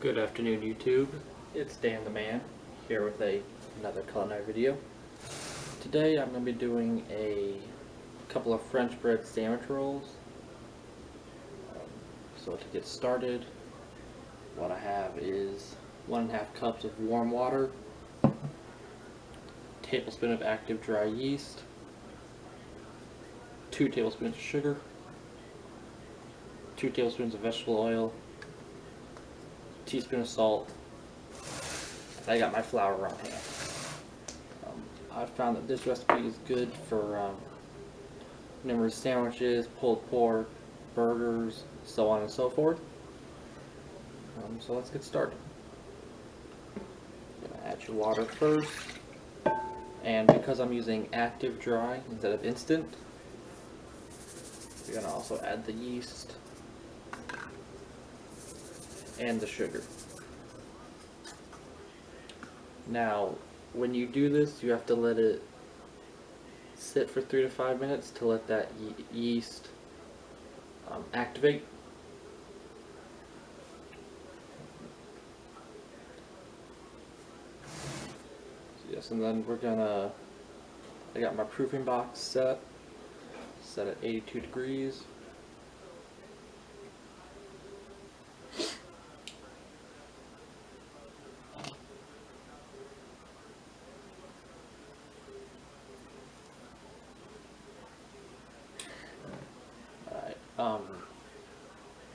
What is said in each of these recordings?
Good afternoon, YouTube. It's Dan the Man here with another culinary video. Today I'm going to be doing a couple of French bread sandwich rolls. So to get started, what I have is 1.5 cups of warm water, a tablespoon of active dry yeast, 2 tablespoons of sugar, 2 tablespoons of vegetable oil, teaspoon of salt. I got my flour on hand. I found that this recipe is good for numerous sandwiches, pulled pork, burgers, so on and so forth. So let's get started. You're gonna add your water first, and because I'm using active dry instead of instant, you're gonna also add the yeast and the sugar. Now, when you do this, you have to let it sit for 3 to 5 minutes to let that yeast activate. Yes, and then I got my proofing box set at 82 degrees.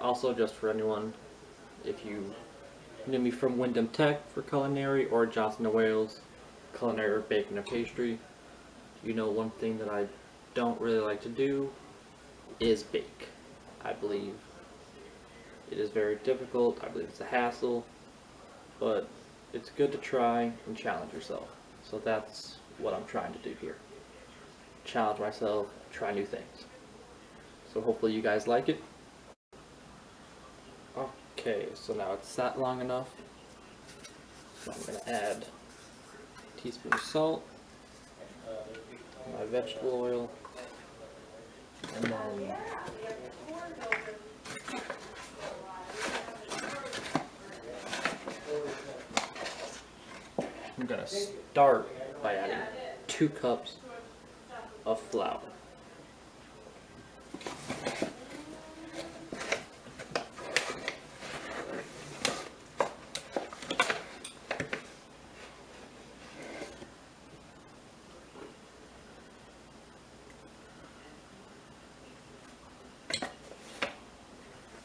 Also, just for anyone, if you knew me from Wyndham Tech for Culinary or Johnson & Wales Culinary or Baking and Pastry, you know one thing that I don't really like to do is bake. I believe it is very difficult, I believe it's a hassle, but it's good to try and challenge yourself. So that's what I'm trying to do here. Challenge myself, try new things. So hopefully you guys like it. Okay, so now it's sat long enough. So I'm going to add a teaspoon of salt, my vegetable oil, and then I'm going to start by adding 2 cups of flour.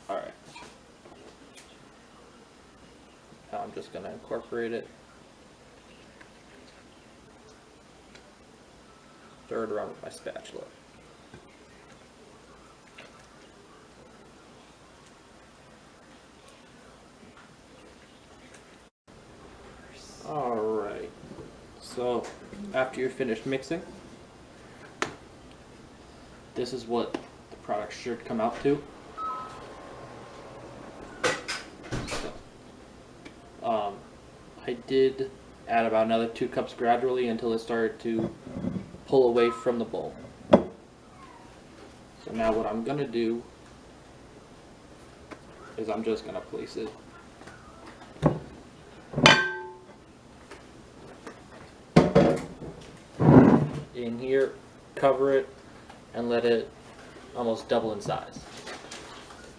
Alright, now I'm just going to incorporate it, stir it around with my spatula. Alright, so after you're finished mixing, this is what the product should come out to. I did add about another 2 cups gradually until it started to pull away from the bowl. So now what I'm going to do is I'm just going to place it in here, cover it, and let it almost double in size.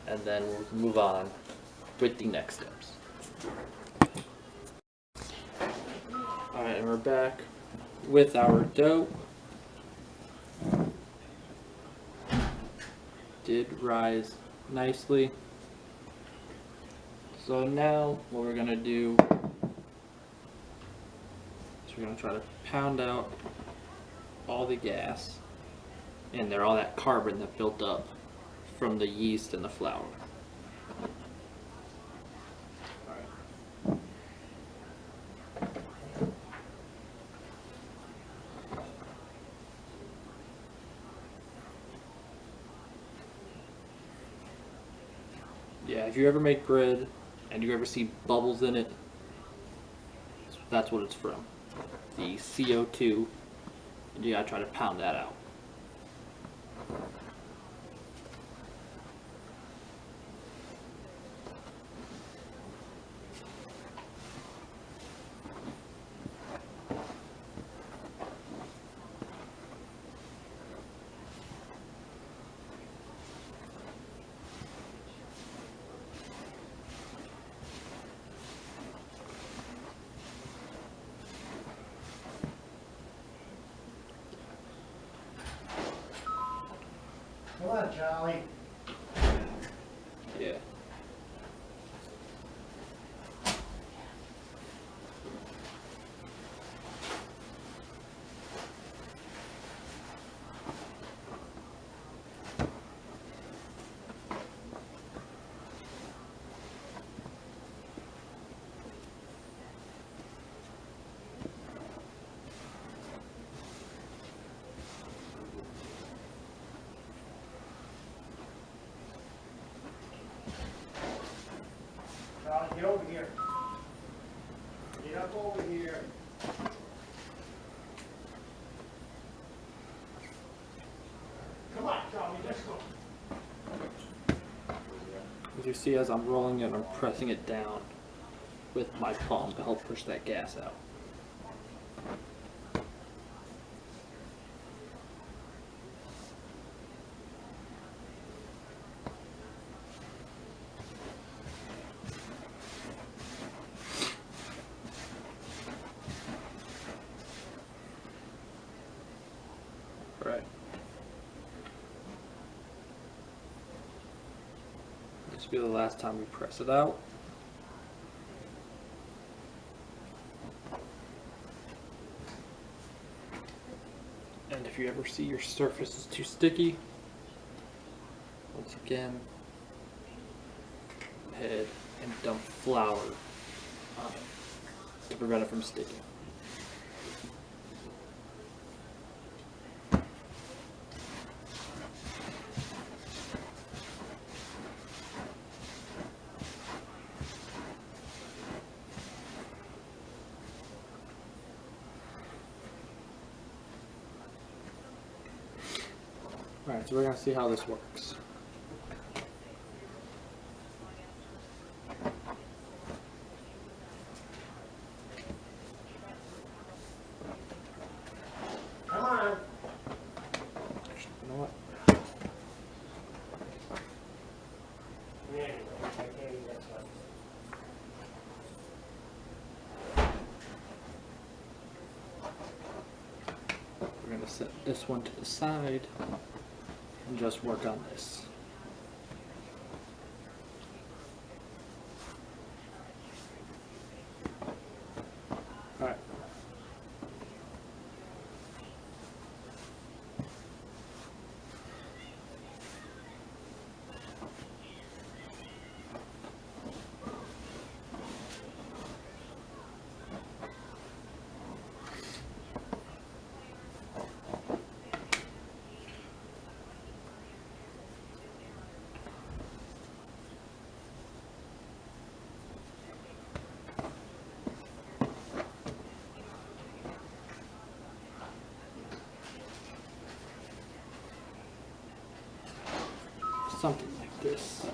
And then we'll move on with the next steps. Alright, and we're back with our dough. Did rise nicely. So now what we're going to do is we're going to try to pound out all the gas in there, all that carbon that built up from the yeast and the flour. Yeah, if you ever make bread and you ever see bubbles in it, that's what it's from. The CO2, and you gotta try to pound that out. Charlie. Yeah. Charlie, get over here. Get up over here. Come on, Charlie, let's go. As you see, as I'm rolling it, I'm pressing it down with my palm to help push that gas out. Right. This will be the last time we press it out. And if you ever see your surface is too sticky, once again, go ahead and dump flour on it to prevent it from sticking. Alright, so we're going to see how this works. Come on. You know what? Anyway, I can't eat that stuff. We're going to set this one to the side and just work on this. Alright. Something like this.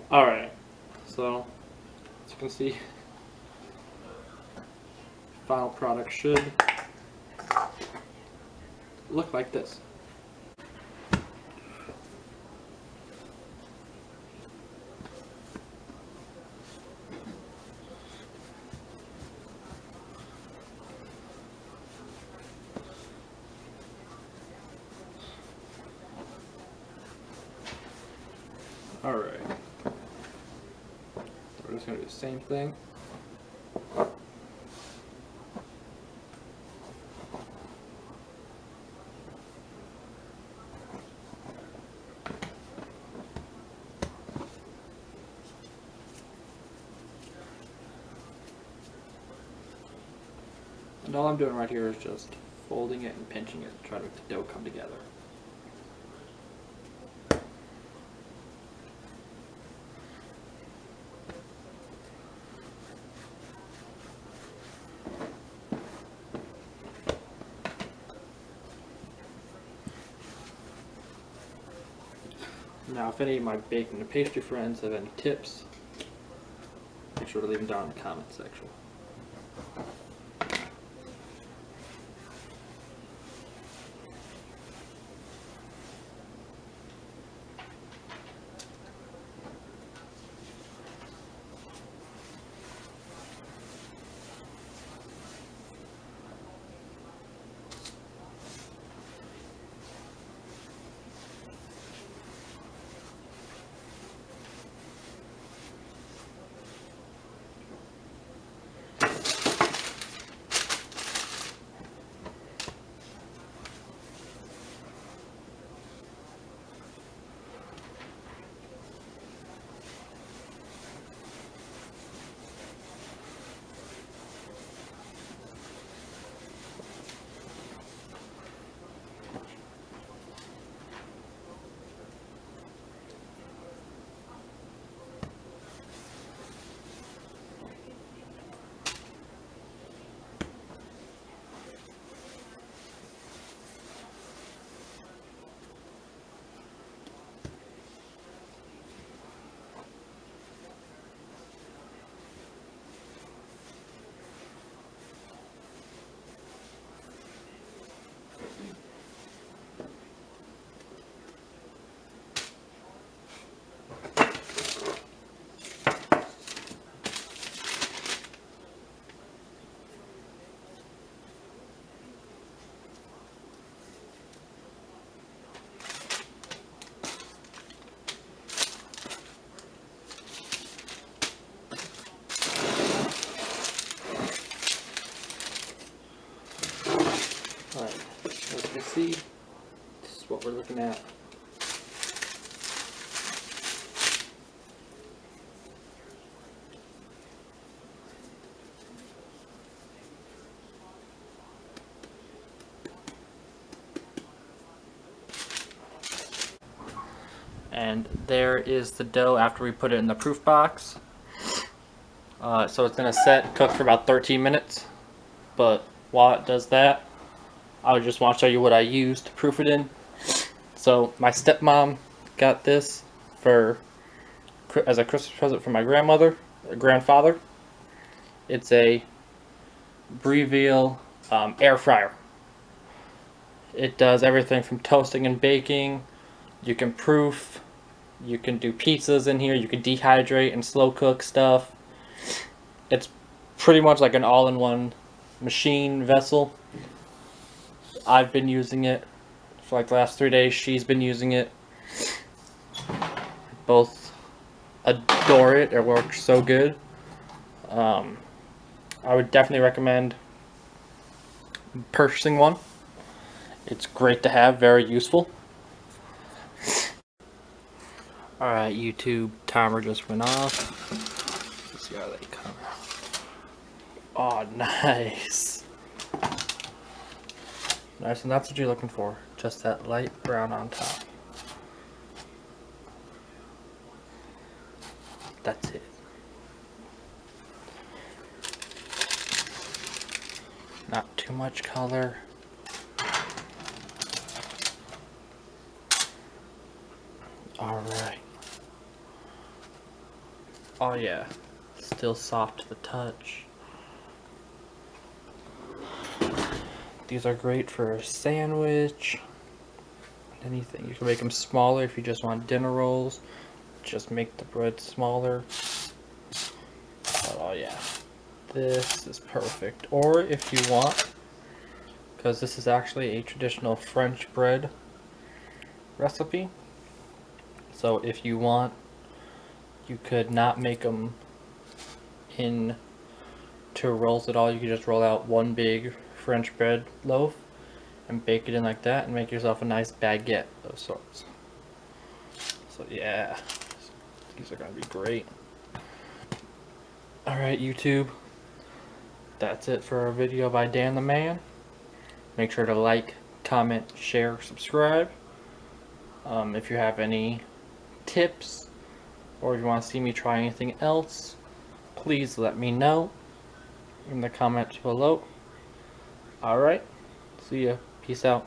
Alright, so as you can see, final product should look like this. Alright, we're just going to do the same thing. And all I'm doing right here is just folding it and pinching it to try to make the dough come together. Now, if any of my baking and pastry friends have any tips, make sure to leave them down in the comment section. Alright, as you can see, this is what we're looking at. And there is the dough after we put it in the proof box. So it's going to cook for about 13 minutes. But while it does that, I just want to show you what I used to proof it in. So my stepmom got this as a Christmas present from my grandfather. It's a Breville air fryer. It does everything from toasting and baking. You can proof. You can do pizzas in here. You can dehydrate and slow cook stuff. It's pretty much like an all-in-one machine vessel. I've been using it for like the last 3 days. She's been using it. Both adore it. It works so good. I would definitely recommend purchasing one. It's great to have, very useful. Alright, YouTube, timer just went off. Let's see how they come. Oh, nice. Nice, and that's what you're looking for. Just that light brown on top. That's it. Not too much color. Alright. Oh yeah, still soft to the touch. These are great for a sandwich. Anything. You can make them smaller if you just want dinner rolls. Just make the bread smaller. But, oh yeah, this is perfect. Or if you want, because this is actually a traditional French bread recipe. So if you want, you could not make them into rolls at all. You could just roll out one big French bread loaf and bake it in like that and make yourself a nice baguette of sorts. So yeah, these are gonna be great. Alright, YouTube, that's it for our video by Dan the Man. Make sure to like, comment, share, subscribe. If you have any tips or if you want to see me try anything else, please let me know in the comments below. Alright, see ya. Peace out.